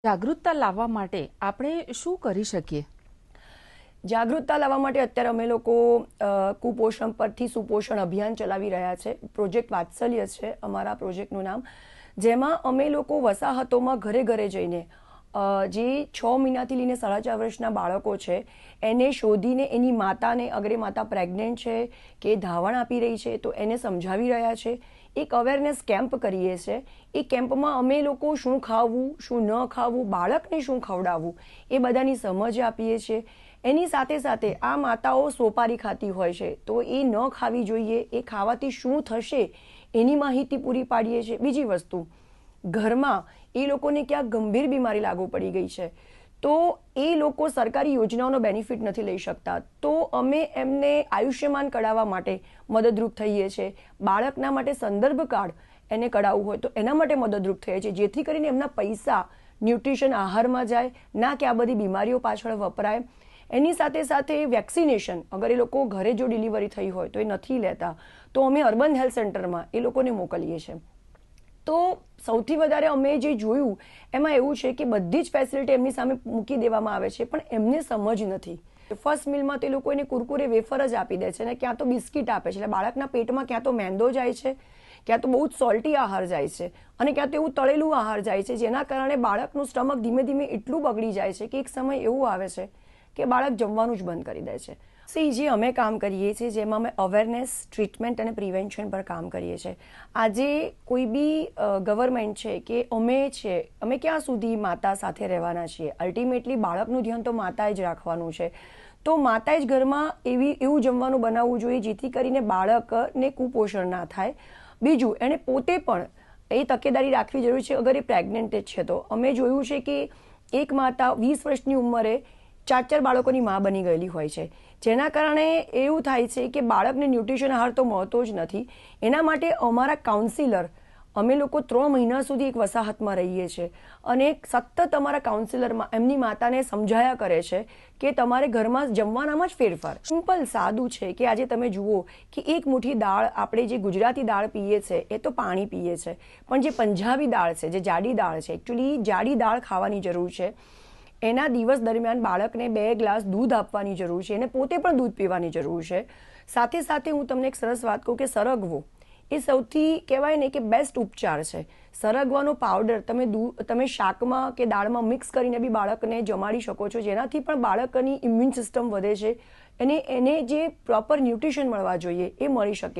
જાગૃતતા લાવવા માટે આપણે શું કરી શકીએ? જાગૃતતા લાવવા માટે અત્યારે અમે લોકો કુપોષણ પરથી સુપોષણ અભિયાન ચલાવી રહ્યા છે. પ્રોજેક્ટ વાત્સલ્ય છે અમારા પ્રોજેક્ટનું નામ, જેમાં અમે લોકો વસાહતોમાં ઘરે ઘરે જઈને જે 6 મહિનાથી લઈને 4.5 વર્ષના બાળકો છે એને શોધીને એની માતાને, અગર એ માતા પ્રેગ્નન્ટ છે કે ધાવણ આપી રહી છે તો એને સમજાવી રહ્યા છે. એક અવેરનેસ કેમ્પ કરીએ છીએ. એ કેમ્પમાં અમે લોકો શું ખાવું, શું ન ખાવું, બાળકને શું ખવડાવવું એ બધાની સમજ આપીએ છીએ. એની સાથે સાથે આ માતાઓ સોપારી ખાતી હોય છે તો એ ન ખાવી જોઈએ, એ ખાવાથી શું થશે એની માહિતી પૂરી પાડીએ છીએ. બીજી વસ્તુ, ઘરમાં એ લોકોને ક્યાંક ગંભીર બીમારી લાગુ પડી ગઈ છે તો એ લોકો સરકારી યોજનાઓનો બેનિફિટ નથી લઈ શકતા, તો અમે એમને આયુષ્યમાન કઢાવવા માટે મદદરૂપ થઈએ છીએ. બાળકના માટે સંદર્ભ કાર્ડ એને કઢાવવું હોય તો એના માટે મદદરૂપ થઈએ છીએ, જેથી કરીને એમના પૈસા ન્યુટ્રિશન આહારમાં જાય, ના કે આ બધી બીમારીઓ પાછળ વપરાય. એની સાથે સાથે વેક્સિનેશન, અગર એ લોકો ઘરે જો ડિલિવરી થઈ હોય તો એ નથી લેતા તો અમે અર્બન હેલ્થ સેન્ટરમાં એ લોકોને મોકલીએ છીએ. તો સૌથી વધારે અમે જે જોયું એમાં એવું છે કે બધી જ ફેસિલિટી એમની સામે મૂકી દેવામાં આવે છે પણ એમને સમજ નથી. ફર્સ્ટ મિલમાં તે લોકો એને કુરકુરે વેફર જ આપી દે છે ને ક્યાં તો બિસ્કિટ આપે છે, એટલે બાળકના પેટમાં ક્યાં તો મેંદો જાય છે, ક્યાં તો બહુ જ સોલ્ટી આહાર જાય છે અને ક્યાં તો એવું તળેલું આહાર જાય છે, જેના કારણે બાળકનું સ્ટમક ધીમે ધીમે એટલું બગડી જાય છે કે એક સમય એવું આવે છે કે બાળક જમવાનું જ બંધ કરી દે છે. જે અમે કામ કરીએ છીએ જેમાં અમે અવેરનેસ, ટ્રીટમેન્ટ અને પ્રિવેન્શન પર કામ કરીએ છીએ. આજે કોઈ બી ગવર્મેન્ટ છે કે અમે ક્યાં સુધી માતા સાથે રહેવાના છીએ? અલ્ટિમેટલી બાળકનું ધ્યાન તો માતાએ જ રાખવાનું છે. તો માતાએ જ ઘરમાં એવું જમવાનું બનાવવું જોઈએ જેથી કરીને બાળકને કુપોષણ ના થાય. બીજું, એણે પોતે પણ એ તકેદારી રાખવી જરૂરી છે. અગર એ પ્રેગ્નન્ટ છે તો અમે જોયું છે કે એક માતા 20 વર્ષની ઉંમરે 4 બાળકોની મા બની ગયેલી હોય છે, જેના કારણે એવું થાય છે કે બાળકને ન્યુટ્રિશન આહાર તો મળતો જ નથી. એના માટે અમારા કાઉન્સિલર, અમે લોકો 3 મહિના સુધી એક વસાહતમાં રહીએ છીએ અને સતત અમારા કાઉન્સિલરમાં એમની માતાને સમજાયા કરે છે કે તમારે ઘરમાં જમવાનામાં જ ફેરફાર. સિમ્પલ સાદું છે કે આજે તમે જુઓ કે એક મુઠ્ઠી દાળ, આપણે જે ગુજરાતી દાળ પીએ છે એ તો પાણી પીએ છે, પણ જે પંજાબી દાળ છે, જે જાડી દાળ છે, એકચ્યુઅલી જાડી દાળ ખાવાની જરૂર છે. એના દિવસ દરમિયાન બાળકને 2 ગ્લાસ દૂધ આપવાની જરૂર છે, એને પોતે પણ દૂધ પીવાની જરૂર છે. સાથે સાથે હું તમને એક સરસ વાત કહું કે સરગવો એ સૌથી કહેવાય ને કે બેસ્ટ ઉપચાર છે. સરગવાનો પાવડર તમે શાકમાં કે દાળમાં મિક્સ કરીને બી બાળકને જમાડી શકો છો, જેનાથી પણ બાળકની ઇમ્યુન સિસ્ટમ વધે છે અને એને જે પ્રોપર ન્યુટ્રિશન મળવા જોઈએ એ મળી શકે.